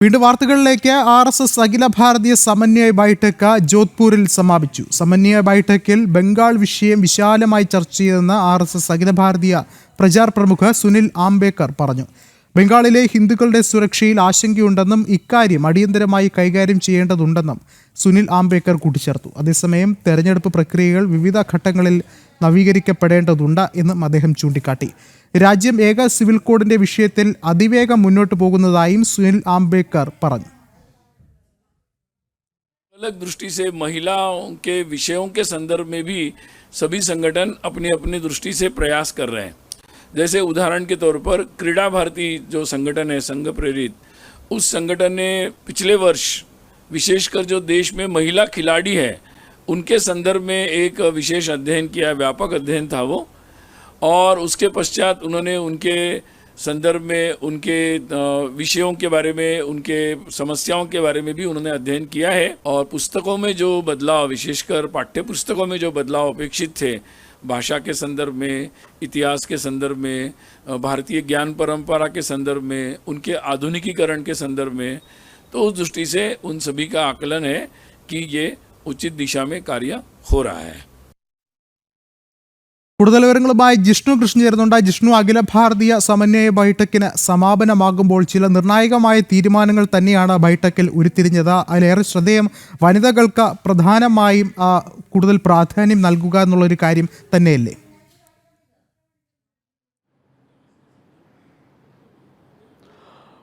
വീണ്ടും വാർത്തകളിലേക്ക്. RSS അഖില ഭാരതീയ സമന്വയ ബൈഠക്ക് ജോധ്പൂരിൽ സമാപിച്ചു. സമന്വയ ബൈഠക്കിൽ ബംഗാൾ വിഷയം വിശാലമായി ചർച്ച ചെയ്തെന്ന് RSS അഖില ഭാരതീയ പ്രചാർ പ്രമുഖ സുനിൽ ആംബേക്കർ പറഞ്ഞു. ബംഗാളിലെ ഹിന്ദുക്കളുടെ സുരക്ഷയിൽ ആശങ്കയുണ്ടെന്നും ഇക്കാര്യം അടിയന്തരമായി കൈകാര്യം ചെയ്യേണ്ടതുണ്ടെന്നും സുനിൽ ആംബേക്കർ കൂട്ടിച്ചേർത്തു. അതേസമയം തെരഞ്ഞെടുപ്പ് പ്രക്രിയകൾ വിവിധ ഘട്ടങ്ങളിൽ നവീകരിക്കപ്പെടേണ്ടതുണ്ട് എന്നും അദ്ദേഹം ചൂണ്ടിക്കാട്ടി. രാജ്യം ഏക സിവിൽ കോഡിന്റെ വിഷയത്തിൽ അതിവേഗം മുന്നോട്ട് പോകുന്നതായും സുനിൽ ആംബേക്കർ പറഞ്ഞു. अलग दृष्टि से महिलाओं के विषयों के संदर्भ में भी सभी संगठन अपनी अपनी दृष्टि से प्रयास कर रहे हैं। जैसे उदाहरण के तौर पर क्रीड़ा भारती जो संगठन है संघ प्रेरित, उस संगठन ने पिछले वर्ष विशेषकर जो देश में महिला खिलाड़ी है उनके संदर्भ में एक विशेष अध्ययन किया, व्यापक अध्ययन था वो, और उसके पश्चात उन्होंने उनके संदर्भ में उनके विषयों के बारे में, उनके समस्याओं के बारे में भी उन्होंने अध्ययन किया है। और पुस्तकों में जो बदलाव, विशेषकर पाठ्य पुस्तकों में जो बदलाव अपेक्षित थे, भाषा के संदर्भ में, इतिहास के संदर्भ में, भारतीय ज्ञान परंपरा के संदर्भ में, उनके आधुनिकीकरण के संदर्भ में, तो उस दृष्टि से उन सभी का आकलन है कि ये उचित दिशा में कार्य हो रहा है। കൂടുതൽ വിവരങ്ങളുമായി ജിഷ്ണു കൃഷ്ണൻ ചേരുന്നുണ്ട്. ജിഷ്ണു, അഖില ഭാരതീയ സമന്വയ ബൈഠക്കിന് സമാപനമാകുമ്പോൾ ചില നിർണായകമായ തീരുമാനങ്ങൾ തന്നെയാണ് ബൈഠക്കിൽ ഉരുത്തിരിഞ്ഞത്. അതിലേറെ ശ്രദ്ധേയം വനിതകൾക്ക് പ്രധാനമായും കൂടുതൽ പ്രാധാന്യം നൽകുക എന്നുള്ളൊരു കാര്യം തന്നെയല്ലേ?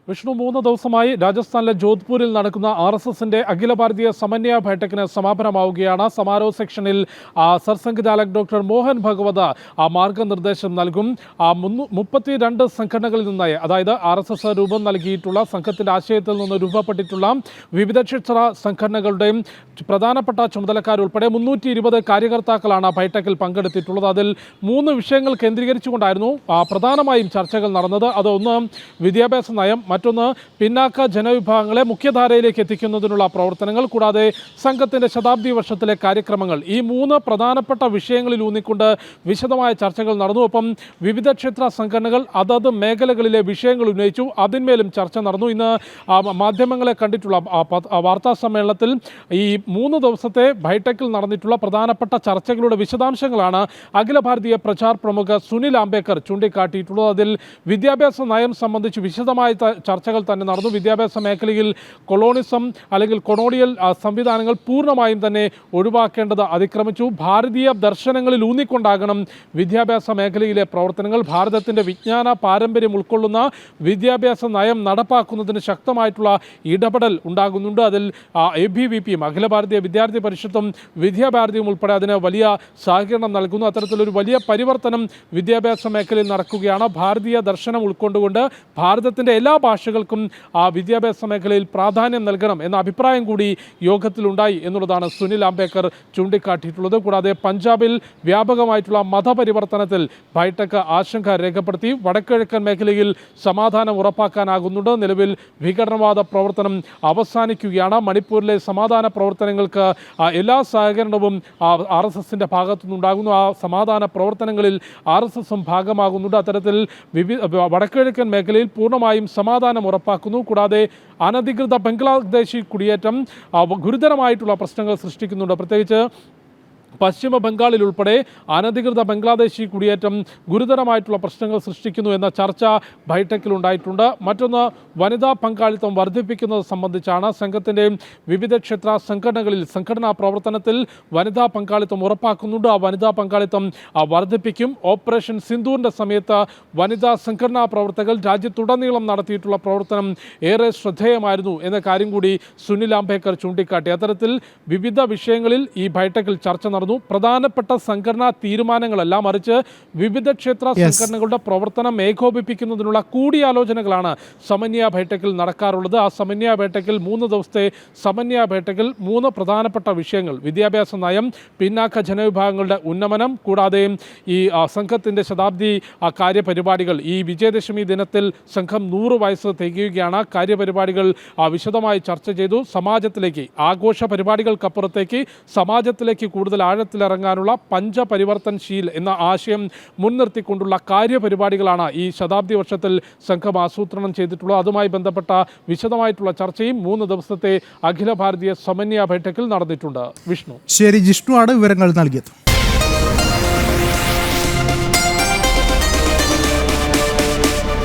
വിഷ്ണു, 3 ദിവസമായി രാജസ്ഥാനിലെ ജോധ്പൂരിൽ നടക്കുന്ന RSSന്റെ അഖില ഭാരതീയ സമന്വയ ബൈഠക്കിന് സമാപനമാവുകയാണ്. സമാരോഹ സെക്ഷനിൽ സർസംഘചാലക് ഡോക്ടർ മോഹൻ ഭഗവത് മാർഗനിർദ്ദേശം നൽകും. 32 സംഘടനകളിൽ നിന്നായി, അതായത് RSS രൂപം നൽകിയിട്ടുള്ള സംഘത്തിന്റെ ആശയത്തിൽ നിന്ന് രൂപപ്പെട്ടിട്ടുള്ള വിവിധ ക്ഷേത്ര സംഘടനകളുടെയും പ്രധാനപ്പെട്ട ചുമതലക്കാരുൾപ്പെടെ 320 കാര്യകർത്താക്കളാണ് ബൈഠക്കിൽ പങ്കെടുത്തിട്ടുള്ളത്. അതിൽ 3 വിഷയങ്ങൾ കേന്ദ്രീകരിച്ചുകൊണ്ടായിരുന്നു പ്രധാനമായും ചർച്ചകൾ നടന്നത്. അതൊന്ന് വിദ്യാഭ്യാസ നയം, മറ്റൊന്ന് പിന്നാക്ക ജനവിഭാഗങ്ങളെ മുഖ്യധാരയിലേക്ക് എത്തിക്കുന്നതിനുള്ള പ്രവർത്തനങ്ങൾ, കൂടാതെ സംഘത്തിന്റെ ശതാബ്ദി വർഷത്തിലെ കാര്യക്രമങ്ങൾ. ഈ 3 പ്രധാനപ്പെട്ട വിഷയങ്ങളിൽ ഊന്നിക്കൊണ്ട് വിശദമായ ചർച്ചകൾ നടന്നു. ഒപ്പം വിവിധ ക്ഷേത്ര സംഘടനകൾ അതത് മേഖലകളിലെ വിഷയങ്ങൾ ഉന്നയിച്ചു. അതിന്മേലും ചർച്ച നടന്നു. ഇന്ന് മാധ്യമങ്ങളെ കണ്ടിട്ടുള്ള വാർത്താ സമ്മേളനത്തിൽ ഈ 3 ദിവസത്തെ ബൈഠക്കിൽ നടന്നിട്ടുള്ള പ്രധാനപ്പെട്ട ചർച്ചകളുടെ വിശദാംശങ്ങളാണ് അഖില ഭാരതീയ പ്രചാർ പ്രമുഖ സുനിൽ ആംബേക്കർ ചൂണ്ടിക്കാട്ടിയിട്ടുള്ളത്. അതിൽ വിദ്യാഭ്യാസ നയം സംബന്ധിച്ച് വിശദമായ ചർച്ചകൾ തന്നെ നടന്നു. വിദ്യാഭ്യാസ മേഖലയിൽ കൊളോണിസം അല്ലെങ്കിൽ കൊളോണിയൽ സംവിധാനങ്ങൾ പൂർണ്ണമായും തന്നെ ഒഴിവാക്കേണ്ടത് അതിക്രമിച്ചു. ഭാരതീയ ദർശനങ്ങളിൽ ഊന്നിക്കൊണ്ടാകണം വിദ്യാഭ്യാസ മേഖലയിലെ പ്രവർത്തനങ്ങൾ. ഭാരതത്തിൻ്റെ വിജ്ഞാന പാരമ്പര്യം ഉൾക്കൊള്ളുന്ന വിദ്യാഭ്യാസ നയം നടപ്പാക്കുന്നതിന് ശക്തമായിട്ടുള്ള ഇടപെടൽ ഉണ്ടാകുന്നുണ്ട്. അതിൽ ABVPയും അഖില ഭാരതീയ വിദ്യാർത്ഥി പരിഷത്തും വിദ്യാഭാരതിയും ഉൾപ്പെടെ അതിന് വലിയ സഹകരണം നൽകുന്നു. അത്തരത്തിലൊരു വലിയ പരിവർത്തനം വിദ്യാഭ്യാസ മേഖലയിൽ നടക്കുകയാണ്. ഭാരതീയ ദർശനം ഉൾക്കൊണ്ടുകൊണ്ട് ഭാരതത്തിൻ്റെ എല്ലാ ഭാഷകൾക്കും വിദ്യാഭ്യാസ മേഖലയിൽ പ്രാധാന്യം നൽകണം എന്ന അഭിപ്രായം കൂടി യോഗത്തിലുണ്ടായി എന്നുള്ളതാണ് സുനിൽ ആംബേക്കർ ചൂണ്ടിക്കാട്ടിയിട്ടുള്ളത്. കൂടാതെ പഞ്ചാബിൽ വ്യാപകമായിട്ടുള്ള മതപരിവർത്തനത്തിൽ ബൈഠക്ക് ആശങ്ക രേഖപ്പെടുത്തി. വടക്കിഴക്കൻ മേഖലയിൽ സമാധാനം ഉറപ്പാക്കാനാകുന്നുണ്ട്. നിലവിൽ ഭീകരവാദ പ്രവർത്തനം അവസാനിക്കുകയാണ്. മണിപ്പൂരിലെ സമാധാന പ്രവർത്തനങ്ങൾക്ക് എല്ലാ സഹകരണവും RSSന്റെ ഭാഗത്തുനിന്നുണ്ടാകുന്നു. ആ സമാധാന പ്രവർത്തനങ്ങളിൽ RSSും ഭാഗമാകുന്നുണ്ട്. അത്തരത്തിൽ വടക്കിഴക്കൻ മേഖലയിൽ പൂർണ്ണമായും സമാധാനം ഉറപ്പാക്കുന്നു. കൂടാതെ അനധികൃത ബംഗ്ലാദേശി കുടിയേറ്റം ഗുരുതരമായിട്ടുള്ള പ്രശ്നങ്ങൾ സൃഷ്ടിക്കുന്നുണ്ട്. പ്രത്യേകിച്ച് പശ്ചിമ ബംഗാളിൽ ഉൾപ്പെടെ അനധികൃത ബംഗ്ലാദേശി കുടിയേറ്റം ഗുരുതരമായിട്ടുള്ള പ്രശ്നങ്ങൾ സൃഷ്ടിക്കുന്നു എന്ന ചർച്ച ബൈഠക്കിലുണ്ടായിട്ടുണ്ട്. മറ്റൊന്ന് വനിതാ പങ്കാളിത്തം വർദ്ധിപ്പിക്കുന്നത് സംബന്ധിച്ചാണ്. സംഘത്തിൻ്റെയും വിവിധ ക്ഷേത്ര സംഘടനകളിൽ സംഘടനാ പ്രവർത്തനത്തിൽ വനിതാ പങ്കാളിത്തം ഉറപ്പാക്കുന്നുണ്ട്. ആ വനിതാ പങ്കാളിത്തം വർദ്ധിപ്പിക്കും. ഓപ്പറേഷൻ സിന്ദൂറിൻ്റെ സമയത്ത് വനിതാ സംഘടനാ പ്രവർത്തകർ രാജ്യത്തുടനീളം നടത്തിയിട്ടുള്ള പ്രവർത്തനം ഏറെ ശ്രദ്ധേയമായിരുന്നു എന്ന കാര്യം കൂടി സുനിൽ ആംബേക്കർ ചൂണ്ടിക്കാട്ടി. അത്തരത്തിൽ വിവിധ വിഷയങ്ങളിൽ ഈ ബൈഠക്കിൽ ചർച്ച നടന്നു. പ്രധാനപ്പെട്ട സംഘടനാ തീരുമാനങ്ങളല്ല, മറിച്ച് വിവിധ ക്ഷേത്ര സംഘടനകളുടെ പ്രവർത്തനം ഏകോപിപ്പിക്കുന്നതിനുള്ള കൂടിയാലോചനകളാണ് സമന്വയ ബൈഠക്കിൽ നടക്കാറുള്ളത്. ആ സമന്വയ ബൈഠക്കിൽ 3 ദിവസത്തെ സമന്വയ ബൈഠക്കിൽ 3 പ്രധാനപ്പെട്ട വിഷയങ്ങൾ: വിദ്യാഭ്യാസ നയം, പിന്നാക്ക ജനവിഭാഗങ്ങളുടെ ഉന്നമനം, കൂടാതെ ഈ സംഘത്തിൻ്റെ ശതാബ്ദി കാര്യപരിപാടികൾ. ഈ വിജയദശമി ദിനത്തിൽ സംഘം 100 വയസ്സ് തികയുകയാണ്. കാര്യപരിപാടികൾ വിശദമായി ചർച്ച ചെയ്തു. സമാജത്തിലേക്ക്, ആഘോഷ പരിപാടികൾക്കപ്പുറത്തേക്ക് സമാജത്തിലേക്ക് കൂടുതൽ ആഴത്തിലിറങ്ങാനുള്ള പഞ്ചപരിവർത്തൻശീൽ എന്ന ആശയം മുൻനിർത്തിക്കൊണ്ടുള്ള കാര്യപരിപാടികളാണ് ഈ ശതാബ്ദി വർഷത്തിൽ സംഘം ആസൂത്രണം ചെയ്തിട്ടുള്ളത്. അതുമായി ബന്ധപ്പെട്ട വിശദമായിട്ടുള്ള ചർച്ചയും 3 ദിവസത്തെ അഖില ഭാരതീയ സമന്വയ ബൈഠക്കിൽ നടന്നിട്ടുണ്ട്. വിഷ്ണു. ശരി, ജിഷ്ണു ആണ് വിവരങ്ങൾ നൽകിയത്.